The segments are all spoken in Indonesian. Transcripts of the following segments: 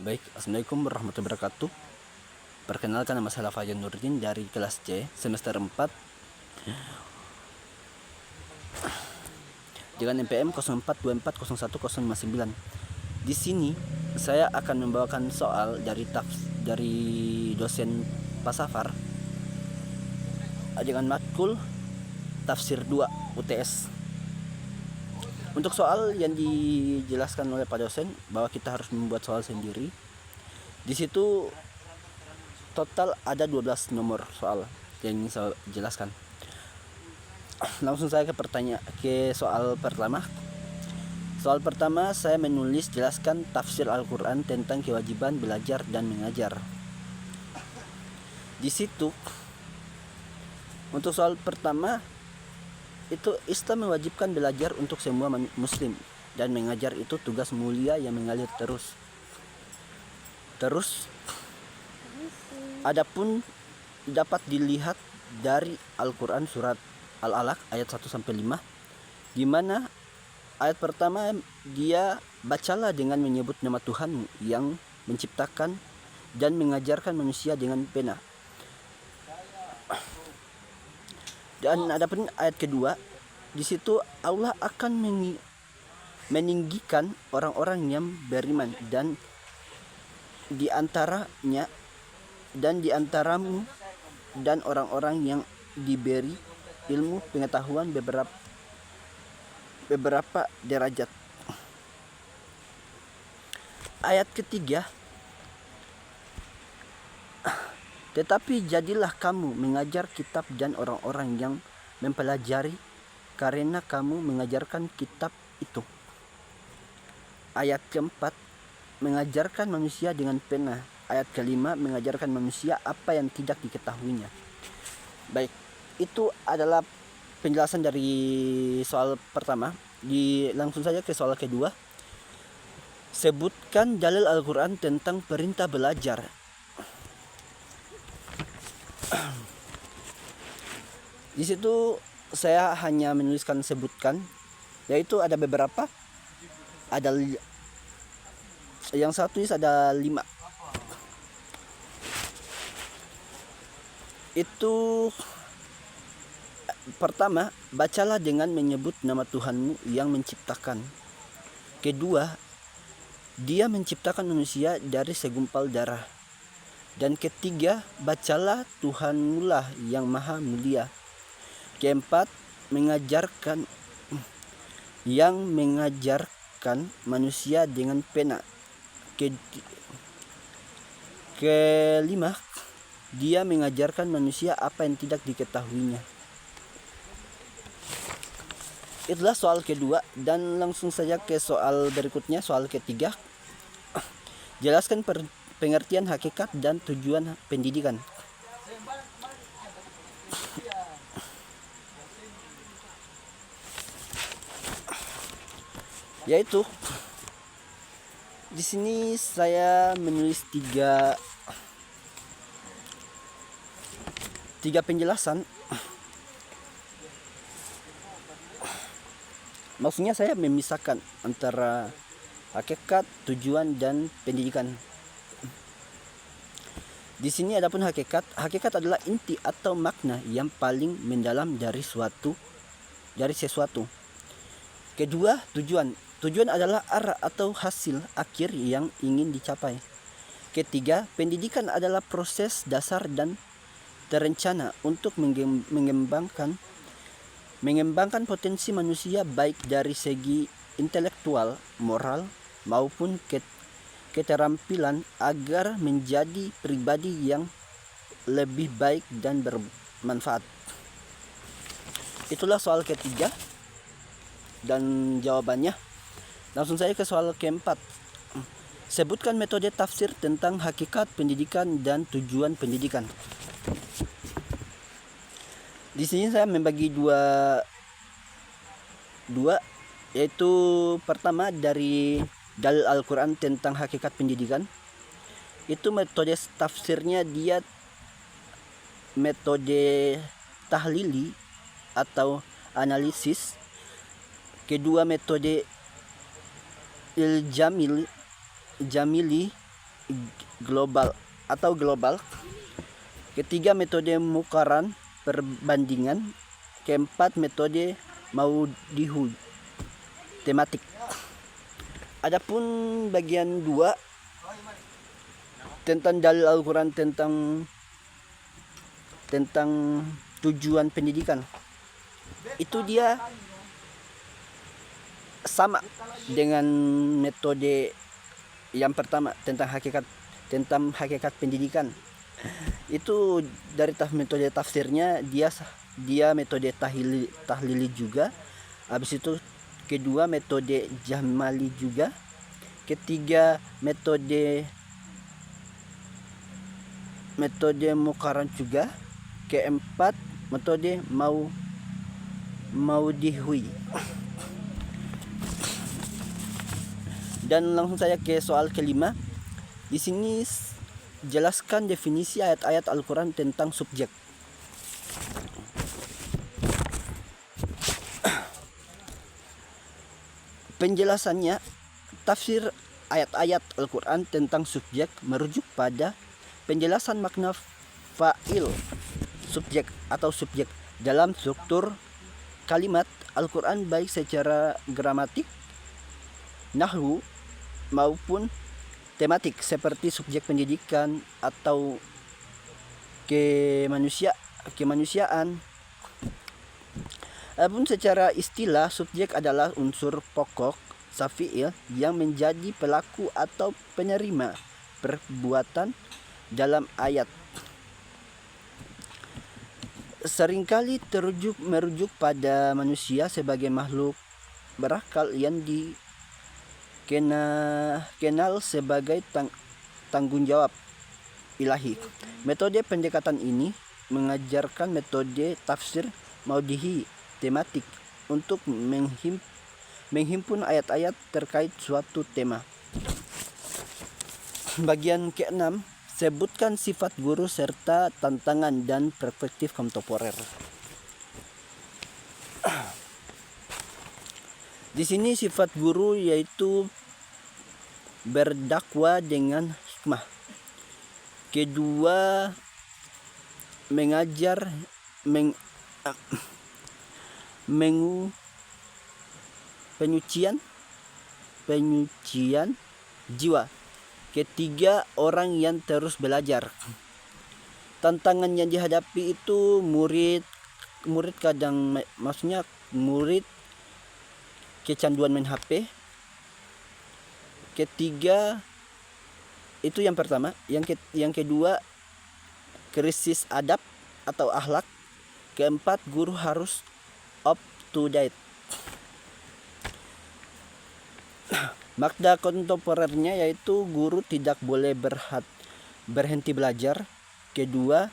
Baik, Assalamualaikum warahmatullahi wabarakatuh. Perkenalkan, nama saya Fajar Nurdin dari kelas C semester 4 dengan NPM 04240109. Di sini saya akan membawakan soal dari dosen Pak Safar dengan matkul tafsir 2 UTS. Untuk soal yang dijelaskan oleh Pak dosen bahwa kita harus membuat soal sendiri. Di situ total ada 12 nomor soal yang ingin saya jelaskan. Langsung saya ke soal pertama. Soal pertama saya menulis jelaskan tafsir Al-Quran tentang kewajiban belajar dan mengajar. Di situ untuk soal pertama itu Islam mewajibkan belajar untuk semua muslim dan mengajar itu tugas mulia yang mengalir terus. Adapun dapat dilihat dari Al-Quran surat Al-Alaq ayat 1-5, di mana ayat pertama dia bacalah dengan menyebut nama Tuhan yang menciptakan dan mengajarkan manusia dengan pena. Dan adapun ayat kedua, di situ Allah akan meninggikan orang-orang yang beriman dan di antaramu dan orang-orang yang diberi ilmu pengetahuan beberapa derajat. Ayat ketiga, tetapi jadilah kamu mengajar kitab dan orang-orang yang mempelajari, karena kamu mengajarkan kitab itu. Ayat keempat, mengajarkan manusia dengan pena. Ayat kelima, mengajarkan manusia apa yang tidak diketahuinya. Baik, itu adalah penjelasan dari soal pertama. Langsung saja ke soal kedua. Sebutkan dalil Al-Quran tentang perintah belajar. Di situ saya hanya menuliskan sebutkan, yaitu ada beberapa. Ada yang satu ada 5. Itu pertama, bacalah dengan menyebut nama Tuhanmu yang menciptakan. Kedua, Dia menciptakan manusia dari segumpal darah. Dan ketiga, bacalah Tuhanmu lah yang maha mulia. Keempat, mengajarkan manusia dengan pena. Kelima, Dia mengajarkan manusia apa yang tidak diketahuinya. Itulah soal kedua, dan langsung saja ke soal berikutnya, soal ketiga. Jelaskan pengertian hakikat dan tujuan pendidikan. Yaitu di sini saya menulis tiga penjelasan. Maksudnya saya memisahkan antara hakikat, tujuan, dan pendidikan. Di sini adapun hakikat adalah inti atau makna yang paling mendalam dari sesuatu. Kedua, tujuan adalah arah atau hasil akhir yang ingin dicapai. Ketiga, pendidikan adalah proses dasar dan terencana untuk mengembangkan potensi manusia baik dari segi intelektual, moral, maupun keterampilan agar menjadi pribadi yang lebih baik dan bermanfaat. Itulah soal ketiga dan jawabannya. Langsung saya ke soal keempat. Sebutkan metode tafsir tentang hakikat pendidikan dan tujuan pendidikan. Di sini saya membagi dua, yaitu pertama dari dalil Al-Quran tentang hakikat pendidikan. Itu metode tafsirnya dia metode tahlili atau analisis. Kedua, metode jamili global. Ketiga, metode mukaran perbandingan. Keempat, metode maudihu tematik. Adapun bagian 2 tentang dalil Al-Quran tentang tujuan pendidikan, itu dia sama dengan metode yang pertama tentang hakikat pendidikan. Itu dari metode tafsirnya dia metode tahlili juga. Habis itu kedua metode jamali juga. Ketiga metode mukaran juga. Keempat metode maudihui. Dan langsung saya ke soal kelima. Di sini jelaskan definisi ayat-ayat Al-Quran tentang subjek. Penjelasannya, tafsir ayat-ayat Al-Quran tentang subjek merujuk pada penjelasan makna fa'il, subjek atau subjek dalam struktur kalimat Al-Quran, baik secara gramatik, nahwu maupun tematik seperti subjek pendidikan atau kemanusiaan. Adapun secara istilah, subjek adalah unsur pokok fi'il yang menjadi pelaku atau penerima perbuatan dalam ayat. Seringkali merujuk pada manusia sebagai makhluk berakal yang dikenal sebagai tanggung jawab ilahi. Metode pendekatan ini mengajarkan metode tafsir maudihi tematik untuk menghimpun ayat-ayat terkait suatu tema. Bagian ke-6, sebutkan sifat guru serta tantangan dan perspektif kontemporer. Di sini sifat guru yaitu berdakwah dengan hikmah. Kedua, mengajar penyucian jiwa. Ketiga, orang yang terus belajar. Tantangan yang dihadapi itu murid kecanduan main HP. Ketiga, itu yang pertama. Yang kedua, krisis adab atau akhlak. Keempat, guru harus up to date. Makna kontemporernya yaitu guru tidak boleh berhenti belajar. Kedua,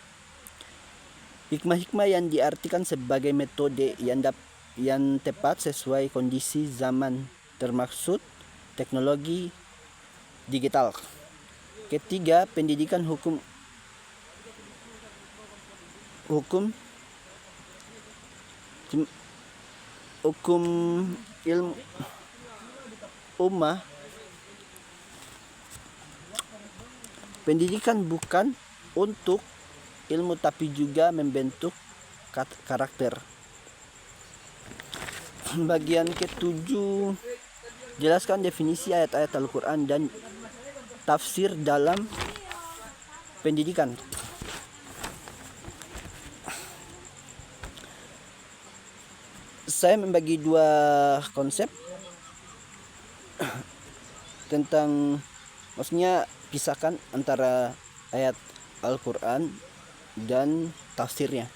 hikmah-hikmah yang diartikan sebagai metode yang tepat sesuai kondisi zaman, termaksud teknologi digital. Ketiga, pendidikan hukum ilmu ummah. Pendidikan bukan untuk ilmu tapi juga membentuk karakter. Bagian ke-7, jelaskan definisi ayat-ayat Al-Quran dan tafsir dalam pendidikan. Saya membagi dua konsep tentang, maksudnya pisahkan antara ayat Al-Quran dan tafsirnya.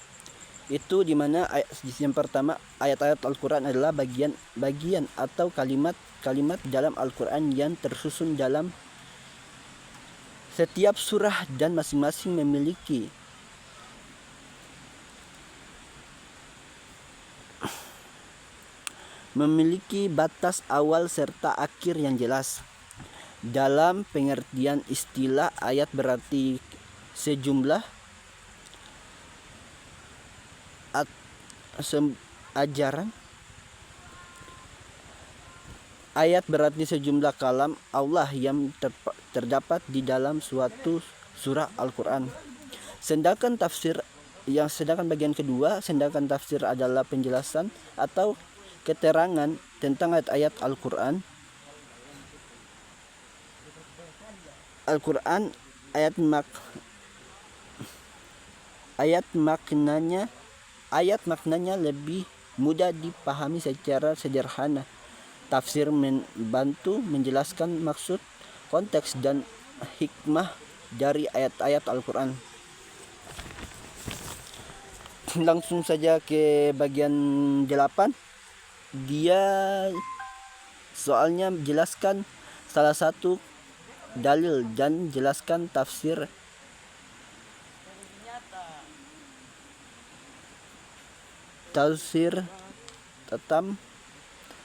Itu dimana yang pertama, ayat-ayat Al-Quran adalah bagian atau kalimat dalam Al-Quran yang tersusun dalam setiap surah dan masing-masing memiliki batas awal serta akhir yang jelas. Dalam pengertian istilah, ayat berarti sejumlah ajaran Ayat berarti sejumlah kalam Allah yang terdapat di dalam suatu surah Al-Quran. Sedangkan bagian kedua, sedangkan tafsir adalah penjelasan atau keterangan tentang ayat-ayat Al-Quran. Al-Quran ayat maknanya lebih mudah dipahami secara sederhana. Tafsir membantu menjelaskan maksud, konteks, dan hikmah dari ayat-ayat Al-Quran. Langsung saja ke bagian 8. Dia soalnya menjelaskan salah satu dalil dan jelaskan tafsir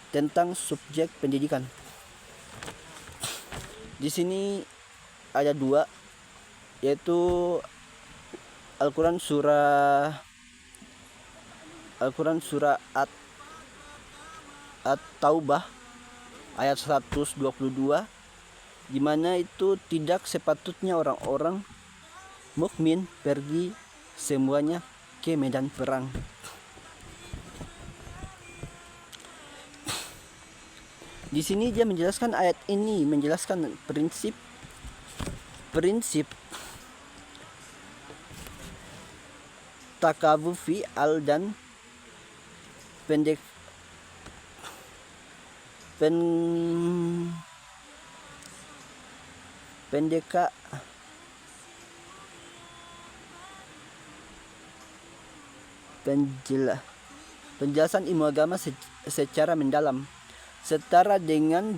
tentang subjek pendidikan. Di sini ada 2, yaitu Al-Quran surah At-Taubah ayat 122, di mana itu tidak sepatutnya orang-orang mukmin pergi semuanya ke medan perang. Di sini dia menjelaskan, ayat ini menjelaskan prinsip takabu fi'al dan penjelasan ilmu agama secara mendalam, setara dengan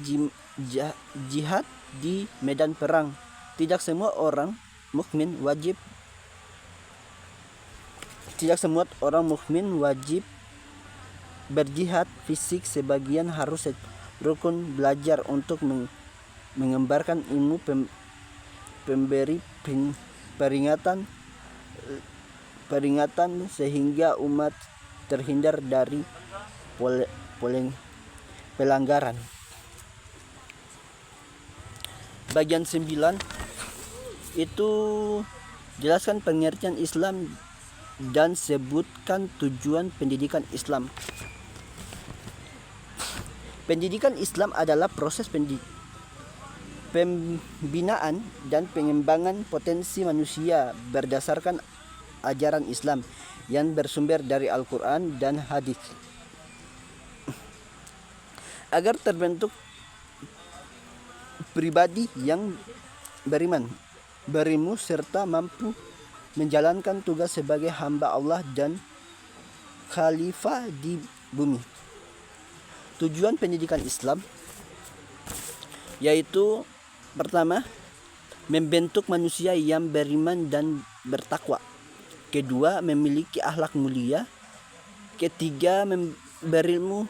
jihad di medan perang. Tidak semua orang mukmin wajib berjihad fisik. Sebagian harus rukun belajar untuk mengembangkan ilmu, pemberi peringatan sehingga umat terhindar dari pelanggaran. Bagian 9 itu jelaskan pengertian Islam dan sebutkan tujuan pendidikan Islam. Pendidikan Islam adalah proses pembinaan dan pengembangan potensi manusia berdasarkan ajaran Islam yang bersumber dari Al-Quran dan hadis, agar terbentuk pribadi yang beriman, berilmu, serta mampu menjalankan tugas sebagai hamba Allah dan khalifah di bumi. Tujuan pendidikan Islam yaitu: pertama, membentuk manusia yang beriman dan bertakwa. Kedua, memiliki akhlak mulia. Ketiga, berilmu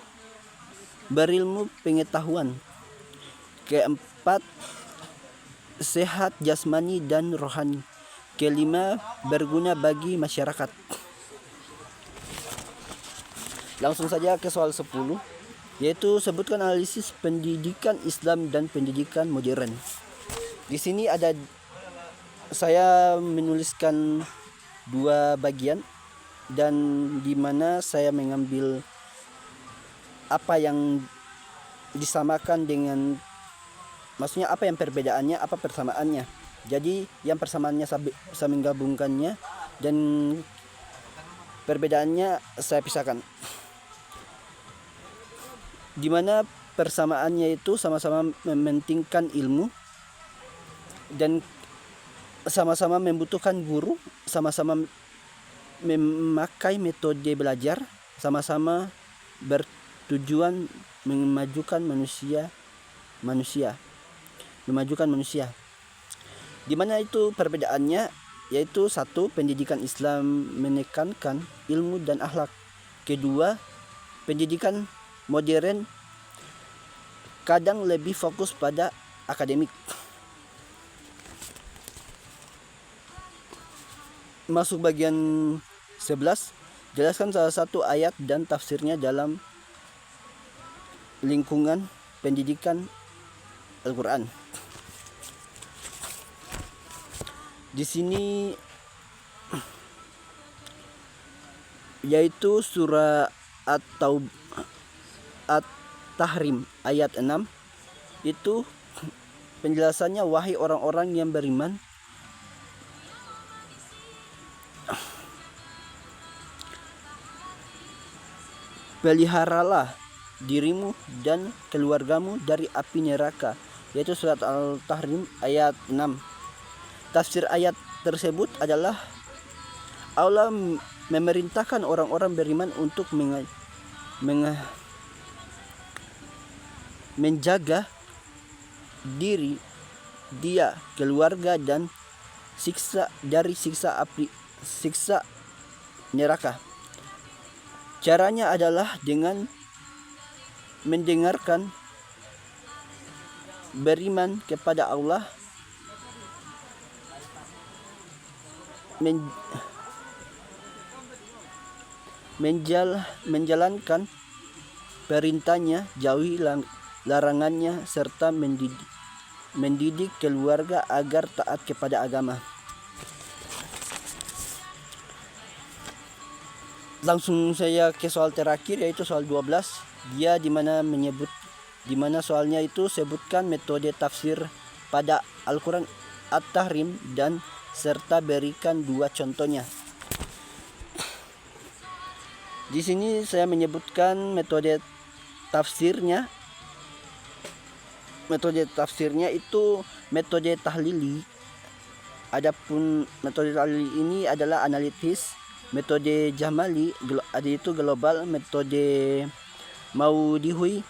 pengetahuan. Keempat, sehat jasmani dan rohani. Kelima, berguna bagi masyarakat. Langsung saja ke soal 10, yaitu sebutkan analisis pendidikan Islam dan pendidikan modern. Di sini saya menuliskan 2 bagian, dan di mana saya mengambil apa yang disamakan dengan, maksudnya apa yang perbedaannya, apa persamaannya. Jadi yang persamaannya saya menggabungkannya, dan perbedaannya saya pisahkan. Di mana persamaannya itu sama-sama mementingkan ilmu dan sama-sama membutuhkan guru, sama-sama memakai metode belajar, sama-sama bertujuan memajukan manusia. Di mana itu perbedaannya, yaitu 1, pendidikan Islam menekankan ilmu dan akhlak. Kedua, pendidikan modern kadang lebih fokus pada akademik. Masuk bagian 11, jelaskan salah satu ayat dan tafsirnya dalam lingkungan pendidikan Al-Quran. Di sini yaitu surah At-Tahrim ayat 6 itu penjelasannya, wahai orang-orang yang beriman, peliharalah dirimu dan keluargamu dari api neraka, yaitu surat Al-Tahrim ayat 6. Tafsir ayat tersebut adalah Allah memerintahkan orang-orang beriman untuk menjaga diri dia, keluarga dan dari siksa neraka. Caranya adalah dengan mendengarkan, beriman kepada Allah, menjalankan perintahnya, jauhi larangannya, serta mendidik keluarga agar taat kepada agama. Langsung saya ke soal terakhir, yaitu soal 12. Dia di mana soalnya itu sebutkan metode tafsir pada Al-Quran At-Tahrim dan serta berikan 2 contohnya. Di sini saya menyebutkan metode tafsirnya. Metode tafsirnya itu metode tahlili. Adapun metode tahlili ini adalah analitis. Metode Jamali yaitu global, metode Maudihui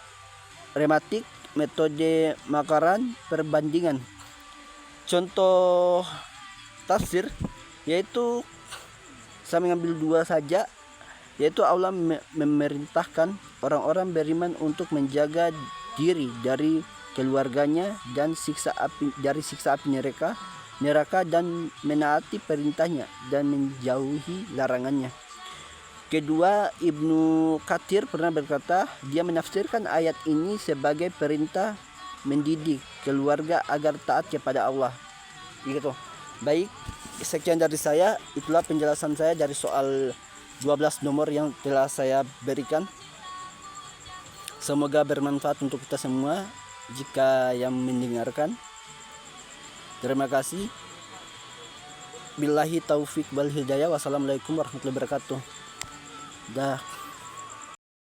rematik, metode Makaran perbandingan. Contoh tafsir yaitu saya mengambil 2 saja, yaitu Allah memerintahkan orang-orang beriman untuk menjaga diri dari keluarganya dan siksa api neraka dan menaati perintahnya dan menjauhi larangannya. Kedua, Ibnu Katsir pernah berkata, dia menafsirkan ayat ini sebagai perintah mendidik keluarga agar taat kepada Allah. Begitu. Baik, sekian dari saya. Itulah penjelasan saya dari soal 12 nomor yang telah saya berikan. Semoga bermanfaat untuk kita semua jika yang mendengarkan. Terima kasih. Billahi taufik wal hidayah. Wassalamualaikum warahmatullahi wabarakatuh. Dah.